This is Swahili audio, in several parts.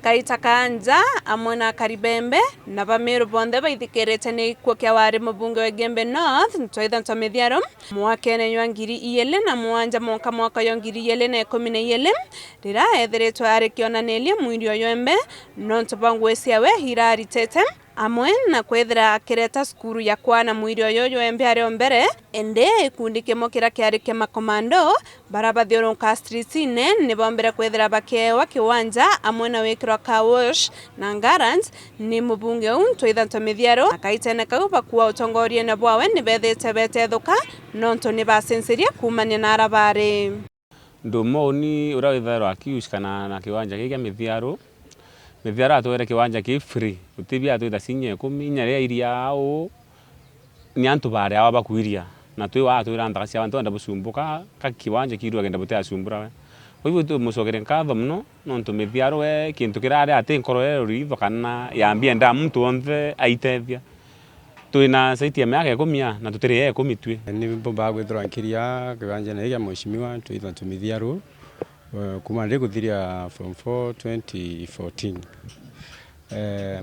Kaita Kanja amwe na Karibembe na Bamiru bonthe baithikirite ni ikuo kia wari mubunge wa Gembe North Ntwaitha Ntomithiaro mwakene ywa 2007 mwaka wa 2012 rira ethiritwe ari kionaniria mwiri oyembe no ntubangwecia we hirari tete amwe na kwethira akireta skuru ya kwana mwiri oyo embe ari mbere ende ikundi kimo kira kiari kia makomando barabathiurunka streetine ni bombere kwethira bakewa kiwanja amwe na wikirwa kawosh na Garant ni mubunge Ntwaitha Ntomithiaro akaitene kau bakuwa utongorie na bwawe ni bethite betethuka nonto ni basenseria kumania na arabare ndumoni ura withairwa akiushikana na kiwanja giki Mithiaro Mithiaro atwere kiwanja ki free utibia atwitha sinye 10 inya ria iria au ni antu bare aba bakuiria na twi atwira ndaka cia bantu nda busumbuka ka kiwanja kiru agenda butea sumbura we oibu tu musogere nkatho muno nontu Mithiaro we kintu kirare ati nkoro ritho kana yambia nda muntu onthe aitethia twina saiti ya miaka 10 na tutiri ye 10 twi ni bomba gwithira nkiria kiwanja na ya mheshimiwa Ntwaitha Ntomithiaro kuma ndi kuthiria from 2014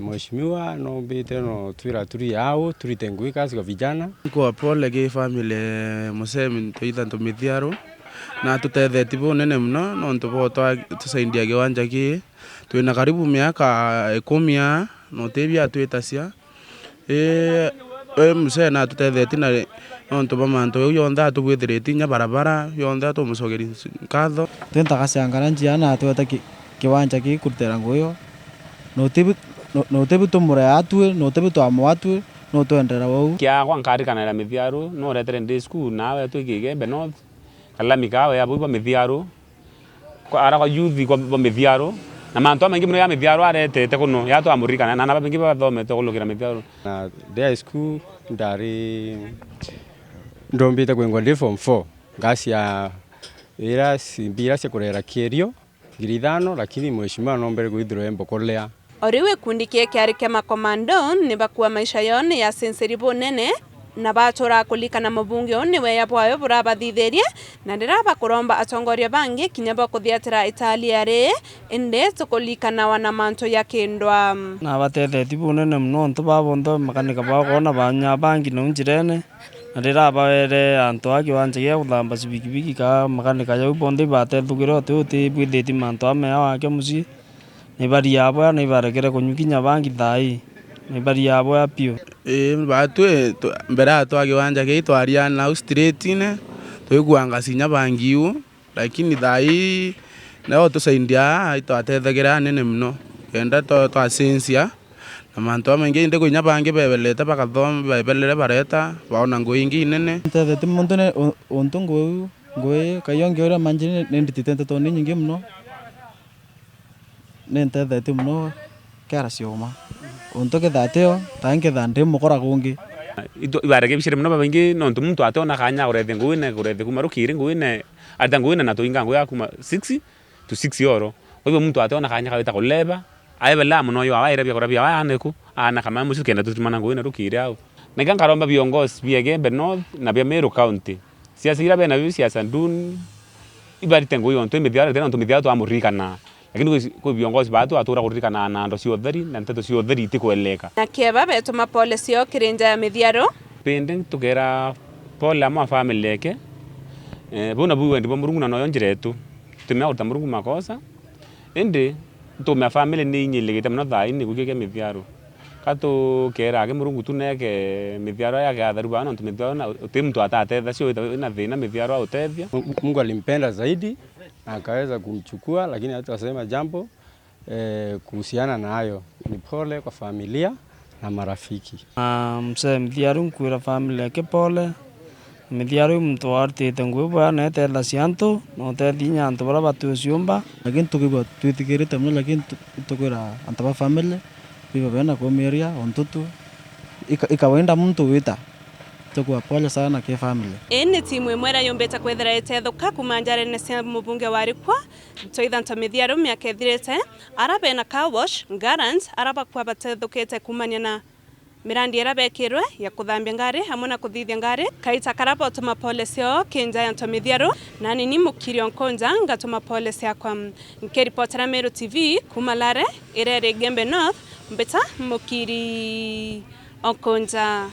mheshimiwa no mbite no twira turi yao turite ngui kazi kwa vijana kwa pole ge family musemi Ntwaitha Ntomithiaro na tutetheti bo nene mno no ntubo tusaidia kiwanja ki twina karibu miaka 10 no tebia twetasia muse na tutetheti na no ntubo manto yonda tubwithiriti nya barabara yonda tumusogeri nkatho twentaga ciangana njiana tweta kiwanja ki kurutera nguyo no tebu tumure atwe no tebu twamwatwe no twendera wau kia kwa nkarikana na Mithiaro no retere ndi school nawe twiki Gembe North kala mikawe ya buba Mithiaro kwa ara kwa youth kwa Mithiaro na manto mengi muno ya Mithiaro aretete kuno ya twamurikana na naba bengi bathomete kulukira Mithiaro na day school ndari ndombite kwengwa ndi form 4 ngasi ya ira simbira se kurera kierio 5,000 lakini mheshimiwa nombere gwithiro embokolea oriwe kundi kie kiari kia makomando ni bakuwa maisha yone ya senseri bonene na batora kulikana mubunge oni we yabwayo burabathitheria na ndiraba kuromba atongoria bangi kinya bakuthiatira Italiare ende tukulikana wana manto ya kindwa na batetheti bonene mno ntu babondo makanika bakona banya bangi no njirene na ndiraba were antu akiwanja ya kuthamba cibikibiki ka makanika ya bondi batethugiro tuti bwithiti manto ame wake muci ni bari yabo ni barekere kunyukinya bangi thai ni bari yabo ya pio batwe mbera twakiwanja ki twaria na streetine twiguanga cinya bangiu lakini thai no tusaidia itwatethagira nene mno kenda twasensia na manto amengi ndi kunya bangi bebelete bakathoma bebelere bareta baona nguingi nene tetheti muntu ne untungu ngwe kayongi ora manjine ndititente toni nyingi mno nentetheti mno kera cioma untoke thateo tange thande mukora kungi ibareke bishire mno babengi nontu muntu atona kanya urethe nguine kurethe kuma rukire nguine ata nguine na tuinga nguya kuma 6 to 6 euro oibo muntu atona kanya kawita kuleba aibela muno yo awaire bya korabia aneku ana kama musu kenda tutumana nguine rukire au nega karomba biongozi bya Gembe North na bya Meru County siasa bena bya siasa ndun ibarite nguyo ntu Mithiaro tena ntu Mithiaro amurikana lakini kwa viongozi batu atura kurikana na ndo sio theri na nteto sio theri tikueleka na kieba betuma pole sio kirinja ya Mithiaro pende tukera pole ama family yake bona buwe ndi bomurungu na noyo njiretu tumya utamurungu makosa ende tumya family ni nyilegete mno thai ni kugeke Mithiaro kato kera ke murungu tuneke Mithiaro yake atharu bana ntu Mithiaro na utimtu atathetha sio ina thina Mithiaro autethia Mungu alimpenda zaidi akaweza kumchukua lakini hatasema jambo kuhusiana na hayo ni pole kwa familia na marafiki mse Mithiaro nkwira familia yake pole Mithiaro mtu artete ngwe na tela sianto no te dinya anto bara batu siomba lakini tukiba tuitikirite mno lakini tukwira antaba family biba bena komeria ontutu ikawenda mtu wita tukwa pole sana kwa family ene timu imwera yombeta kwethera etethuka kumanjare ne cia mubunge warikwa Ntwaitha Ntomithiaro miaka ethirite arabe na Kawosh Garant araba kwa batethukete kumania na mirandi ira bekirwe ya kuthambia ngari hamwe na kuthithia ngari kaita karabo tuma pole cio kinja ya Ntomithiaru nani ni Mukirio Nkonja ngatuma pole ciakwa nkiripotera Meru TV kuma Lare irere Gembe North mbeta Mukiri Okonja.